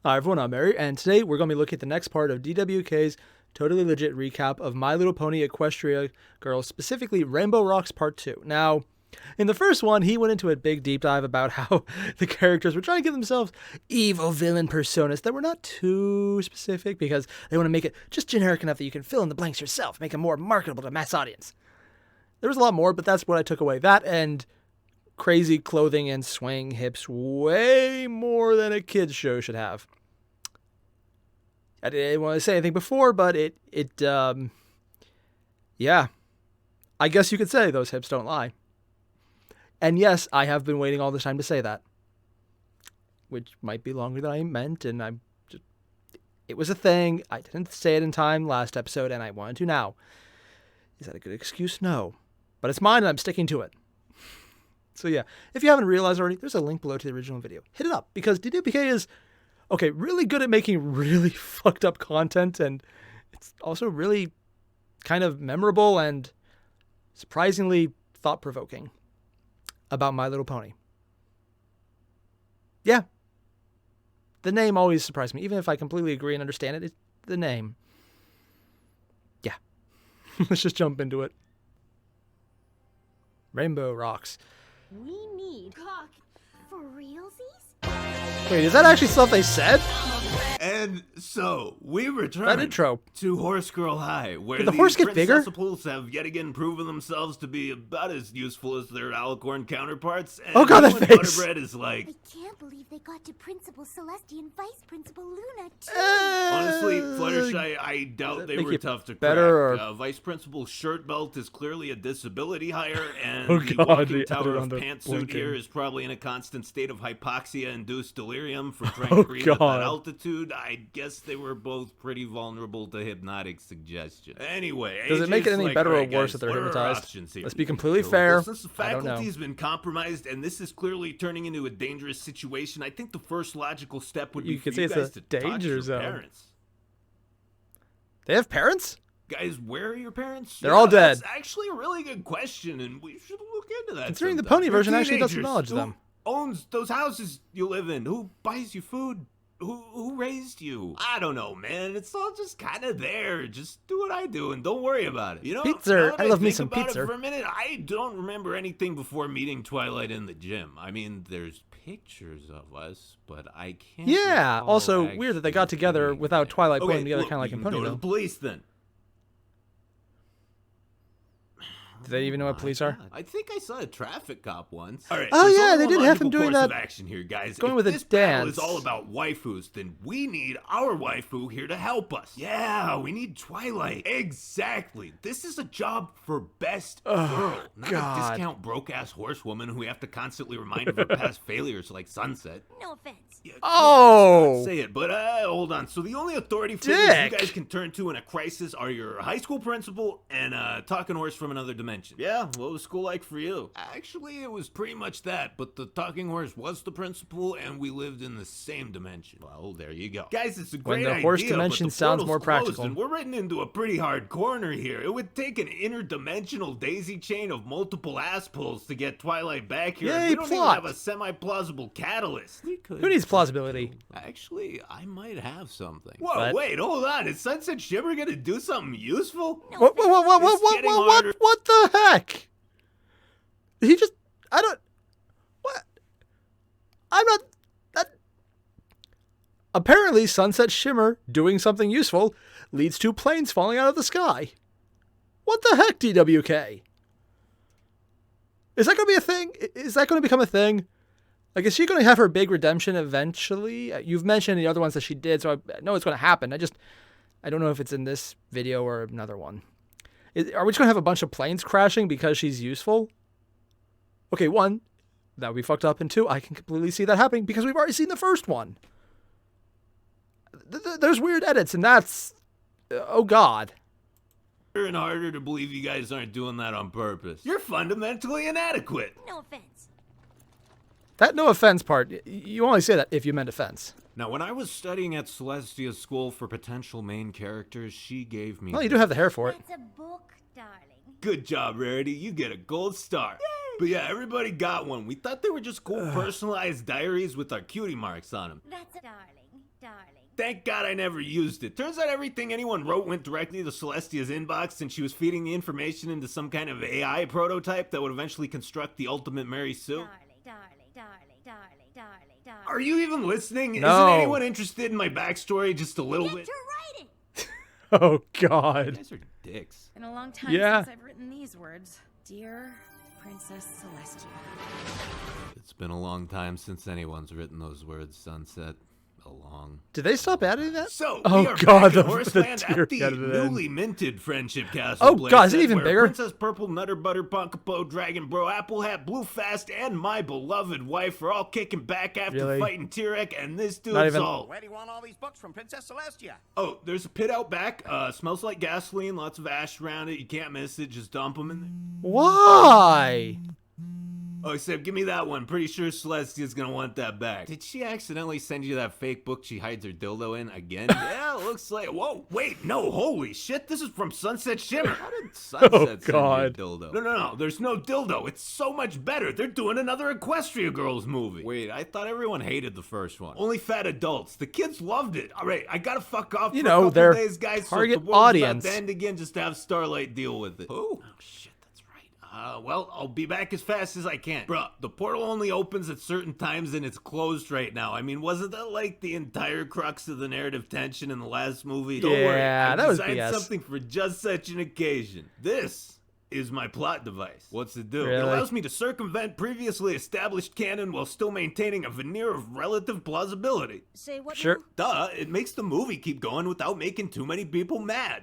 Hi everyone, I'm Airier, and today we're going to be looking at the next part of DWK's totally legit recap of My Little Pony Equestria Girls, specifically Rainbow Rocks Part 2. Now, in the first one, he went into a big deep dive about how the characters were trying to give themselves evil villain personas that were not too specific because they want to make it just generic enough that you can fill in the blanks yourself, make it more marketable to a mass audience. There was a lot more, but that's what I took away. That and crazy clothing and swaying hips way more than a kid's show should have. I didn't want to say anything before, but yeah. I guess you could say those hips don't lie. And yes, I have been waiting all this time to say that. Which might be longer than I meant, and it was a thing. I didn't say it in time last episode, and I wanted to now. Is that a good excuse? No. But it's mine, and I'm sticking to it. So yeah, if you haven't realized already, there's a link below to the original video. Hit it up, because DWK is, okay, really good at making really fucked up content, and it's also really kind of memorable and surprisingly thought-provoking about My Little Pony. Yeah. The name always surprised me, even if I completely agree and understand it. It's the name. Yeah. Let's just jump into it. Rainbow Rocks. We need cock for realsies? Wait, is that actually stuff they said? And so, we return That intro. to Horse Girl High, where Did the horse get bigger? princessipals have yet again proven themselves to be about as useful as their alicorn counterparts. And Oh god, that you and face! Butterbread is like, I can't believe they got to Principal Celestia and Vice Principal Luna, too. honestly, Fluttershy, I doubt they make wur you tough to better, crack. Vice Principal Shirt Belt is clearly a disability hire, and Oh the god, walking he tower added of on the pantsuit blinking. here is probably in a constant state of hypoxia-induced delirium from trying Oh to breathe at god. that altitude. I guess they were both pretty vulnerable to hypnotic suggestion. Anyway, Does it make it any better or worse that they're hypnotized? Let's be completely fair. Since the I don't know. faculty's been compromised and this is clearly turning into a dangerous situation, I think the first logical step would be You for could say you it's guys a to talk to danger your zone. parents. They have parents? Guys, where are your parents? They're all dead. That's actually a really good question, and we should look into that. Considering the sometime. pony They're version actually does teenagers. acknowledge Who them. owns those houses you live in? Who buys you food? Who raised you? I don't know, man. It's all just kind of there. Just do what I do and don't worry about it. You know, Pizza. now that I love me think some about pizza. it for a minute, I don't remember anything before meeting Twilight in the gym. I mean, there's pictures of us, but I can't. Yeah. recall Also, weird that they got actually together doing without it. Twilight Okay, putting together look, kind of like we in can go to the Ponyville. police then. Do they even know what police are? God. I think I saw a traffic cop once. All right. Oh, there's yeah, only they one did have him logical doing course that- of action here, guys. going If with a this battle is dance. all about waifus, then we need our waifu here to help us. Yeah, we need Twilight. Exactly. This is a job for best girl, not God. a discount broke-ass horsewoman who we have to constantly remind of her past failures like Sunset. No offense. Yeah, Oh! say it, but hold on. So the only authority figures Dick. you guys can turn to in a crisis are your high school principal and a talking horse from another dimension. Yeah, what was school like for you? Actually, it was pretty much that, but the talking horse was the principal and we lived in the same dimension. Well, there you go. Guys, it's a When great the horse idea, dimension but the sounds portal's more closed practical. And we're written into a pretty hard corner here. It would take an interdimensional daisy chain of multiple ass pulls to get Twilight back here. and Yay, we don't plot. even have a semi-plausible catalyst. Who needs plausibility? Actually, I might have something. What? Whoa, wait, hold on. Is Sunset Shimmer gonna do something useful? No What? offense. It's getting harder. What the heck? He just. I don't. What? I'm not. That. Apparently, Sunset Shimmer doing something useful leads to planes falling out of the sky. What the heck, DWK? Is that going to be a thing? Is that going to become a thing? Like, is she going to have her big redemption eventually? You've mentioned the other ones that she did, so I know it's going to happen. I don't know if it's in this video or another one. Are we just going to have a bunch of planes crashing because she's useful? Okay, one, that would be fucked up, and two, I can completely see that happening because we've already seen the first one. There's weird edits, and that's... oh, God. Harder and harder to believe you guys aren't doing that on purpose. You're fundamentally inadequate. No offense. That no offense part, you only say that if you meant offense. Now, when I was studying at Celestia's school for potential main characters, she gave me... Well, you do have the hair for it. That's a book, darling. Good job, Rarity. You get a gold star. But yeah, everybody got one. We thought they were just cool personalized diaries with our cutie marks on them. That's a darling. Thank God I never used it. Turns out everything anyone wrote went directly to Celestia's inbox, and she was feeding the information into some kind of AI prototype that would eventually construct the ultimate Mary Sue. Are you even listening? No. Isn't anyone interested in my backstory just a little bit? Get to writing! Oh, You God. guys are dicks. Been a long time Yeah. since I've written these words. Dear Princess Celestia. It's been a long time since anyone's written those words, Sunset. Long. Did they stop editing that? So, Oh, we are God, back in the Horseland tear at the got it in. newly minted Friendship Castle. Oh, place God, is it set even where bigger? Princess Purple, Nutter Butter, Punkapo, Dragon Bro, Apple Hat, Blue Fast, and my beloved wife are all kicking back after Really? fighting Tyrek, and this Not dude's even- all... Where do you want all these books from Princess Celestia? Oh, there's a pit out back. Smells like gasoline, lots of ash around it. You can't miss it. Just dump them in there. Why? Oh, except give me that one. Pretty sure Celestia's gonna want that back. Did she accidentally send you that fake book she hides her dildo in again? Yeah, looks like... Whoa, wait, no, holy shit. This is from Sunset Shimmer. How did Sunset send you a God. dildo? No, there's no dildo. It's so much better. They're doing another Equestria Girls movie. Wait, I thought everyone hated the first one. Only fat adults. The kids loved it. All right, I gotta fuck off You for know, a couple their days, guys. target so if the world's audience. about to end again, just have Starlight deal with it. Oh, shit. Well, I'll be back as fast as I can. Bruh, the portal only opens at certain times and it's closed right now. I mean, wasn't that like the entire crux of the narrative tension in the last movie? Don't worry, Yeah, I that was designed BS. something for just such an occasion. This is my plot device. What's it do? It Really? allows me to circumvent previously established canon while still maintaining a veneer of relative plausibility. Say what Sure. Duh, it makes the movie keep going without making too many people mad.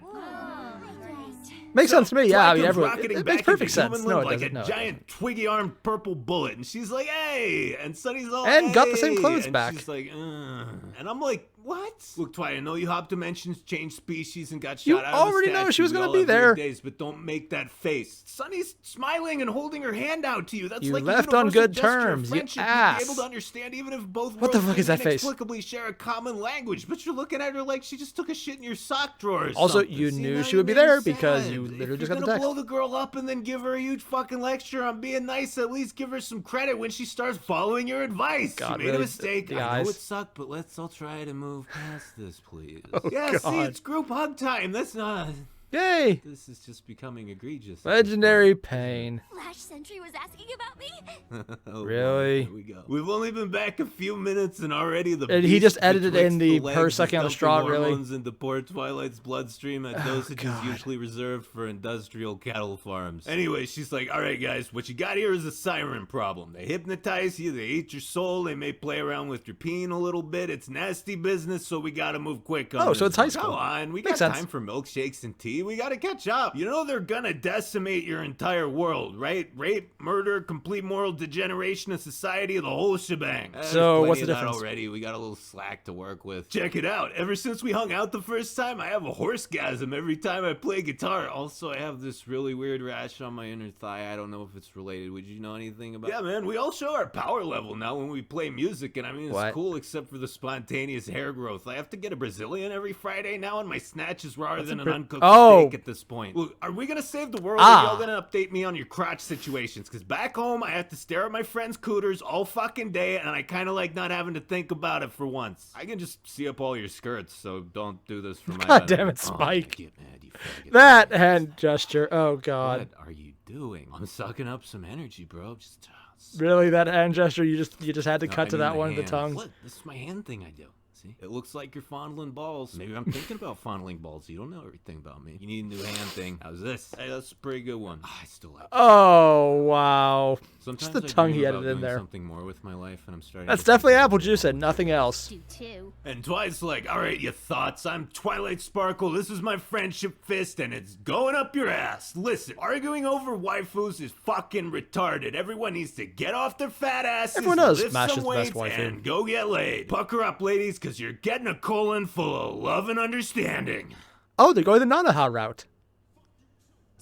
Makes sense to me. Yeah, I mean, Twilight comes everyone. rocketing It makes back perfect into sense. Humanland No, it like doesn't. a No, it giant twiggy-armed purple bullet, and she's like, "Hey!" And Sunny's all, And got the same "Hey!" clothes and back. She's like, "Ugh." And I'm like, "What?" Look, Twilight, I know you hop dimensions, changed species, and got shot You out of the already know statue. she was We gonna all be have weird there. Days, but don't make that face. Sunny's smiling and holding her hand out to you. That's You like a left on universal good gesture of terms, you friendship. You'd ass. be able to understand even if both What the worlds fuck is that face? inexplicably share a common language. But you're looking at her like she just took a shit in your sock drawer. Or Also, something. you See, knew now she you would be made me there because sad. you literally If just you're got the gonna text. blow the girl up and then give her a huge fucking lecture on being nice, at least give her some credit when she starts following your advice. God, she made a really? mistake. The I know eyes. it sucked, but let's all try to move past this, please. Oh, yeah, see, God. it's group hug time. That's not... Yay! This is just becoming egregious. Legendary pain. Flash Sentry was asking about me? Oh, Really? Here we go. We've only been back a few minutes and already the And he beast just edited betwixt in the legs per is sucking on the dumping straw, really? hormones into poor Twilight's bloodstream at dosages God. usually reserved for industrial cattle farms. Anyway, she's like, all right, guys, what you got here is a siren problem. They hypnotize you, they eat your soul, they may play around with your peen a little bit. It's nasty business, so we gotta move quick on Oh, this so it's high one. school. Come on, we Makes got sense. time for milkshakes and tea. We gotta catch up. You know they're gonna decimate your entire world, right? Rape, murder, complete moral degeneration of society, the whole shebang. So, There's what's the plenty of that difference? already. We got a little slack to work with. Check it out. Ever since we hung out the first time, I have a horsegasm every time I play guitar. Also, I have this really weird rash on my inner thigh. I don't know if it's related. Would you know anything about? Yeah, man. We all show our power level now when we play music, and I mean it's What? cool except for the spontaneous hair growth. I have to get a Brazilian every Friday now, and my snatch is rawer than an uncooked Oh. steak at this point. Look, are we gonna save the world? Ah. Or y'all gonna update me on your crotch situations? Because back home, I have to stare at my friends' cooters all fucking day, and I kind of like not having to think about it for once. I can just see up all your skirts, so don't do this for my God damn benefit. it, Oh, Spike. get mad, you faggot. That hand gesture. Oh, God. What are you doing? I'm sucking up some energy, bro. Just Really, that hand gesture? You just had to No, cut I to mean that my one of the hands. tongues. What? This is my hand thing I do. See? It looks like you're fondling balls. Maybe I'm thinking about fondling balls. You don't know everything about me. You need a new hand thing. How's this? Hey, that's a pretty good one. I still like it. Oh, wow. Sometimes the I tongue dream he about added in doing there. something more with my life, and I'm starting. That's to think definitely about apple it. juice and nothing else. Do too. And Twilight's like, all right, you thoughts. I'm Twilight Sparkle. This is my friendship fist, and it's going up your ass. Listen, arguing over waifus is fucking retarded. Everyone needs to get off their fat asses, Everyone knows lift Smash some is the best weights, waifu. and go get laid. Pucker up, ladies, because you're getting a colon full of love and understanding. Oh, they're going the Nanaha route.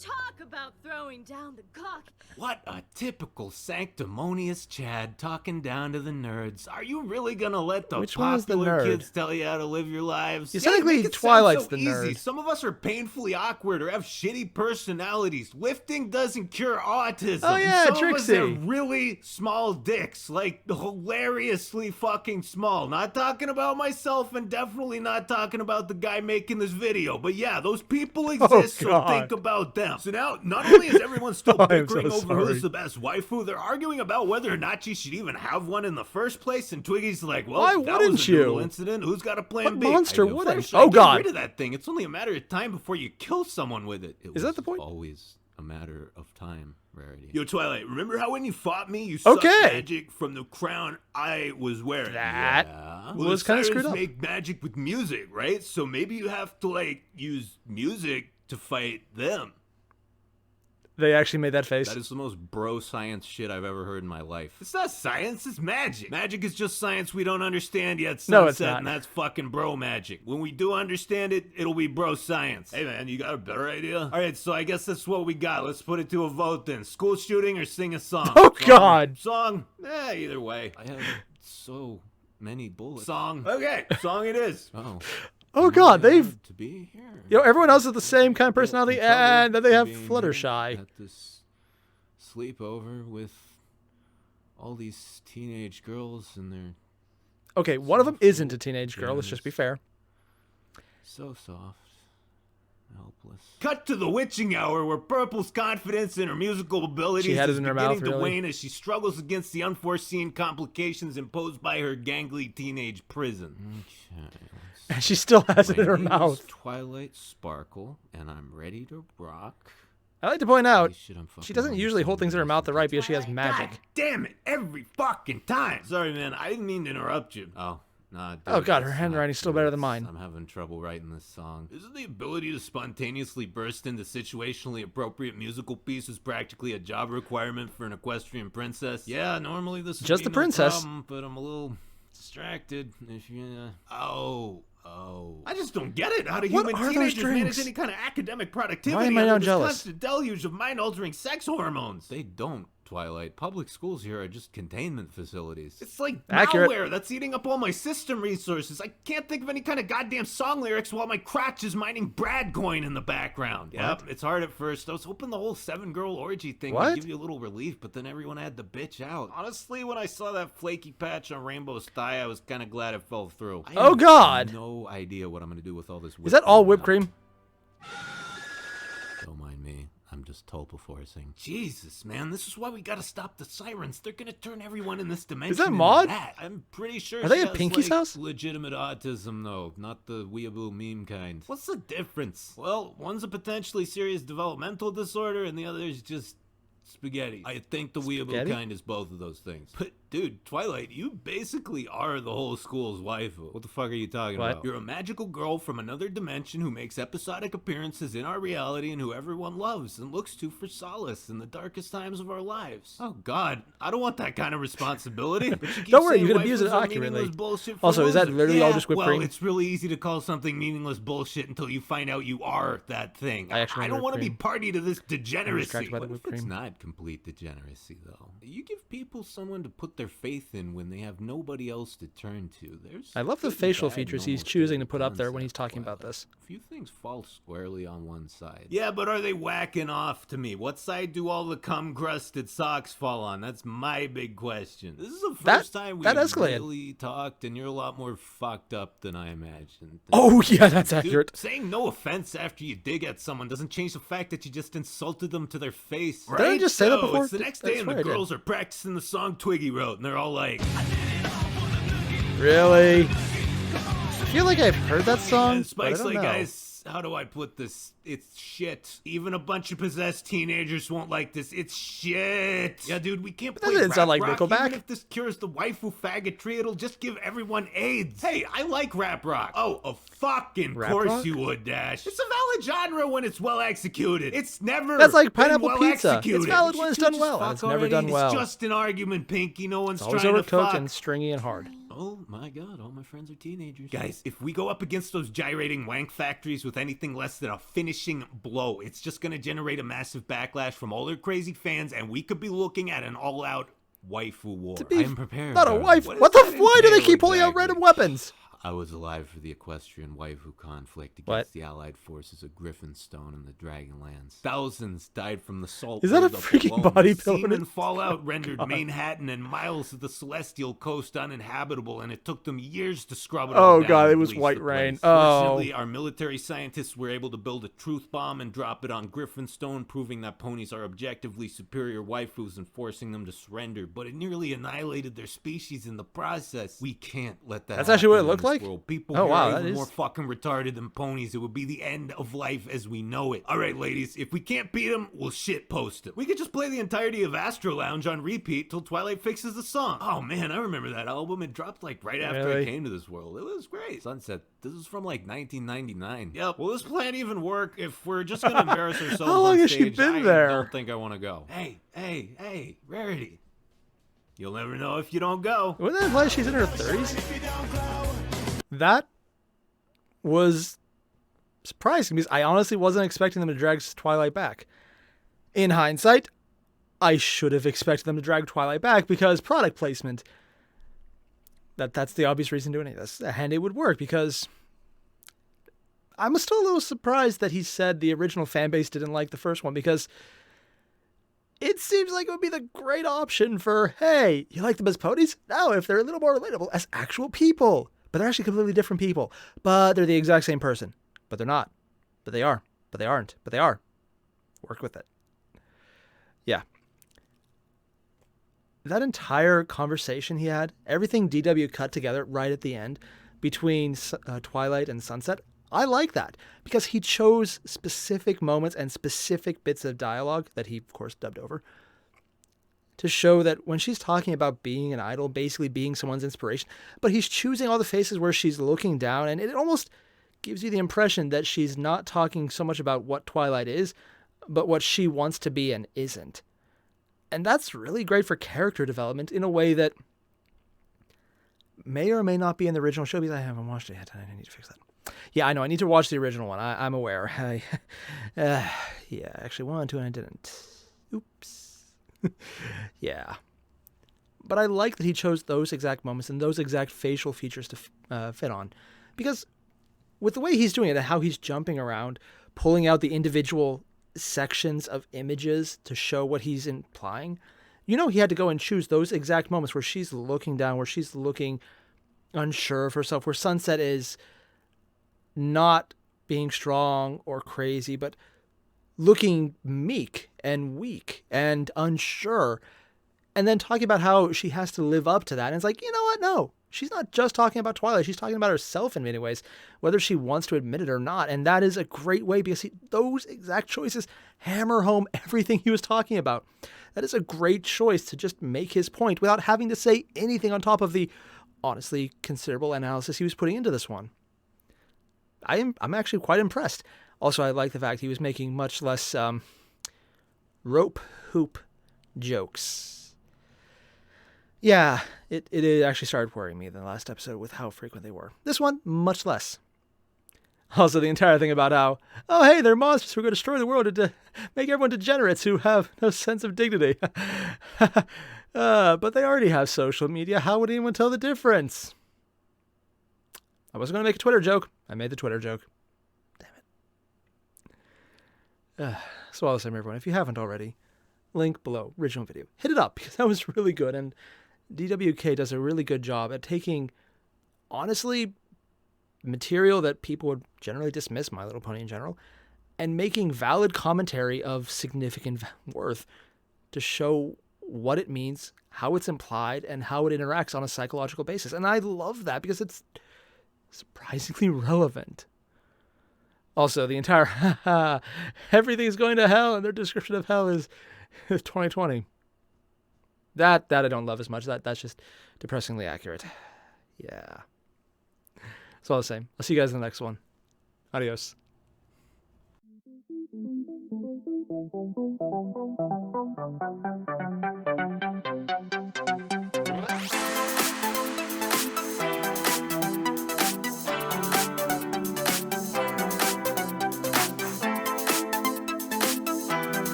Talk about throwing down the cock. What a typical sanctimonious Chad talking down to the nerds. Are you really gonna let the Which one is the popular nerd? kids tell you how to live your lives? You technically make it sound Twilight's so the easy. nerd. Some of us are painfully awkward or have shitty personalities. Lifting doesn't cure autism. Oh, yeah, Some Trixie. of us have really small dicks, like hilariously fucking small. Not talking about myself and definitely not talking about the guy making this video. But yeah, those people exist, so God. think about them. So now, not only is everyone still Oh, I'm so bickering over sorry. who's the best waifu, they're arguing about whether or not she should even have one in the first place. And Twiggy's like, well, Why that wouldn't was a doodle you? incident. Who's got a plan What B? monster I do. wouldn't? First, Oh, get God. rid of that thing. It's only a matter of time before you kill someone with it. It Is that was the point? Always a matter of time, Rarity. Yo, Twilight, remember how when you fought me, you Okay. sucked magic from the crown I was wearing? That Yeah. was the kinda Sirens screwed up. make magic with music, right? So maybe you have to, like, use music to fight them. They actually made that face. That is the most bro science shit I've ever heard in my life. It's not science, it's magic. Magic is just science we don't understand yet, Sunset, No, it's not. and that's fucking bro magic. When we do understand it, it'll be bro science. Hey man, you got a better idea? Alright, so I guess that's what we got. Let's put it to a vote then. School shooting or sing a song? Oh, Song. God. Song? Either way. I have so many bullets. Song. Okay, song it is. Oh. Oh, God, they've... To be here. You know, everyone else has the same kind of personality, and then they have Being Fluttershy. at this sleepover with all these teenage girls and they're Okay, one of them isn't a teenage girl, let's just be fair. so soft, helpless. Cut to the witching hour where Purple's confidence in her musical abilities She had it is in her beginning mouth, to really? wane as she struggles against the unforeseen complications imposed by her gangly teenage prison. Okay. And she still has it in her My name is mouth. Twilight Sparkle, and I'm ready to rock. I like to point out, Holy shit, I'm she fucking doesn't wrong. usually hold things in her mouth the right because she has God magic. damn it, every fucking time. Sorry, man, I didn't mean to interrupt you. Oh, nah. Dude, Oh, God, her that's handwriting's not still true. better than mine. I'm having trouble writing this song. Isn't the ability to spontaneously burst into situationally appropriate musical pieces practically a job requirement for an equestrian princess? Yeah, normally this would Just be the no princess. problem, but I'm a little distracted. If you, oh. I just don't get it. How do What human are those teenagers manage drinks? any kind of academic productivity Why am I under now this jealous? constant deluge of mind-altering sex hormones? They don't, Twilight. Public schools here are just containment facilities. It's like Accurate. malware that's eating up all my system resources. I can't think of any kind of goddamn song lyrics while my crotch is mining Bradcoin in the background. Yep, it's hard at first. I was hoping the whole 7-girl orgy thing What? would give you a little relief, but then everyone had to bitch out. Honestly, when I saw that flaky patch on Rainbow's thigh, I was kind of glad it fell through. I Oh, have God. no idea what I'm gonna do with all this. Is that all whipped now. cream? Don't mind me. I'm just tulpa forcing. Jesus, man, this is why we gotta stop the sirens. They're gonna turn everyone in this dimension. that into Maud? that. I'm pretty sure. Are they she at has, Pinky's like, house? Legitimate autism, though, not the weeaboo meme kind. What's the difference? Well, one's a potentially serious developmental disorder, and the other's just spaghetti. I think the weeaboo Spaghetti? kind is both of those things. But, dude, Twilight, you basically are the whole school's waifu. What the fuck are you talking What? about? You're a magical girl from another dimension who makes episodic appearances in our reality and who everyone loves and looks to for solace in the darkest times of our lives. Oh, God, I don't want that kind of responsibility. But you keep Don't worry, saying you can abuse it waifus are accurately. meaningless bullshit for Also, is that losers. literally all Yeah, just whipped well, cream? it's really easy to call something meaningless bullshit until you find out you are that thing. I actually I like don't want to whipped be party to this distracted degeneracy. by the What whipped if it's cream. not complete degeneracy, though? You give people someone to put their faith in when they have nobody else to turn to. There's I love the good and facial bad in features he's almost choosing every to put up there when he's concept, talking about but this. a few things fall squarely on one side. Yeah, but are they whacking off to me? What side do all the cum-crusted socks fall on? That's my big question. This is the first time we that escalated. really talked, and you're a lot more fucked up than I imagined. Oh, yeah, that's Dude, accurate. saying no offense after you dig at someone doesn't change the fact that you just insulted them to their face. Did I just say that So, before? It's the next I day and swear the I did. girls are practicing the song Twiggy wrote, and they're all like, Really? I feel like I've heard that song, and but I Spike's don't like, know. guys, how do I put this? It's shit. Even a bunch of possessed teenagers won't like this. It's shit. Yeah, dude, we can't That play doesn't rap sound like rock. Nickelback. Even if this cures the waifu faggotry, it'll just give everyone AIDS. Hey, I like rap rock. Oh, of fucking Rap course rock? you would, Dash. It's a valid genre when it's well executed. It's never That's like been pineapple well pizza. executed. It's valid Would when you it's two done just well, and fuck it's never already? done well. It's just an argument, Pinky. No one's It's always trying to overcooked fuck. and stringy and hard. Oh my god, all my friends are teenagers. Guys, if we go up against those gyrating wank factories with anything less than a finishing blow, it's just gonna generate a massive backlash from all their crazy fans, and we could be looking at an all-out waifu war. I am prepared. Not a wife. Why do they keep pulling out random weapons? I was alive for the Equestrian waifu conflict against the allied forces of Griffinstone and the Dragonlands. Thousands died from the salt. Is that a buildup freaking alone. body The pillow? Seaman fallout rendered Manhattan and miles of the Celestial Coast uninhabitable, and it took them years to scrub it all Oh down god, and it was release white the rain. place. Oh. Fortunately, our military scientists were able to build a truth bomb and drop it on Griffinstone, proving that ponies are objectively superior waifus and forcing them to surrender, but it nearly annihilated their species in the process. We can't let that That's actually what it happen in looked this like? world. People Oh, here wow, are that even is- more fucking retarded than ponies. It would be the end of life as we know it. Alright, ladies, if we can't beat them, we'll shit post them. We could just play the entirety of Astro Lounge on repeat till Twilight fixes the song. Oh man, I remember that album. It dropped like right after I Really? came to this world. It was great. Sunset. This is from like 1999. Yep. Will this plan even work if we're just gonna embarrass ourselves How long on has she stage? been I there? don't think I want to go. Hey, Rarity. You'll never know if you don't go. Wouldn't that imply she's in her 30s? That was surprising because I honestly wasn't expecting them to drag Twilight back. In hindsight, I should have expected them to drag Twilight back because product placement. That's the obvious reason doing this. And it would work because I'm still a little surprised that he said the original fan base didn't like the first one because it seems like it would be the great option for, hey, you like them as ponies? No, if they're a little more relatable as actual people. But they're actually completely different people. But they're the exact same person. But they're not. But they are. But they aren't. But they are. Work with it. Yeah. That entire conversation he had, everything DW cut together right at the end between Twilight and Sunset, I like that because he chose specific moments and specific bits of dialogue that he, of course, dubbed over to show that when she's talking about being an idol, basically being someone's inspiration, but he's choosing all the faces where she's looking down, and it almost gives you the impression that she's not talking so much about what Twilight is, but what she wants to be and isn't. And that's really great for character development in a way that may or may not be in the original show because I haven't watched it yet. I need to fix that. Yeah, I know. I need to watch the original one. I'm aware. Yeah, actually, 1 and 2 and I didn't. Oops. Yeah. But I like that he chose those exact moments and those exact facial features to fit on. Because with the way he's doing it and how he's jumping around, pulling out the individual sections of images to show what he's implying, you know he had to go and choose those exact moments where she's looking down, where she's looking unsure of herself, where Sunset is not being strong or crazy, but looking meek and weak and unsure, and then talking about how she has to live up to that. And it's like, you know what? No, she's not just talking about Twilight. She's talking about herself in many ways, whether she wants to admit it or not. And that is a great way because those exact choices hammer home everything he was talking about. That is a great choice to just make his point without having to say anything on top of the honestly considerable analysis he was putting into this one. I'm actually quite impressed. Also, I like the fact he was making much less rope hoop jokes. Yeah, it actually started worrying me in the last episode with how frequent they were. This one, much less. Also, the entire thing about how, oh, hey, they're monsters who are going to destroy the world and to make everyone degenerates who have no sense of dignity. But they already have social media. How would anyone tell the difference? I wasn't going to make a Twitter joke. I made the Twitter joke. Damn it. So all the same, everyone, if you haven't already, link below, original video. Hit it up because that was really good. And DWK does a really good job at taking, honestly, material that people would generally dismiss, My Little Pony in general, and making valid commentary of significant worth to show what it means, how it's implied, and how it interacts on a psychological basis. And I love that because it's surprisingly relevant. Also, the entire everything's going to hell and their description of hell is 2020. That I don't love as much. That's just depressingly accurate. Yeah. It's all the same. I'll see you guys in the next one. Adios.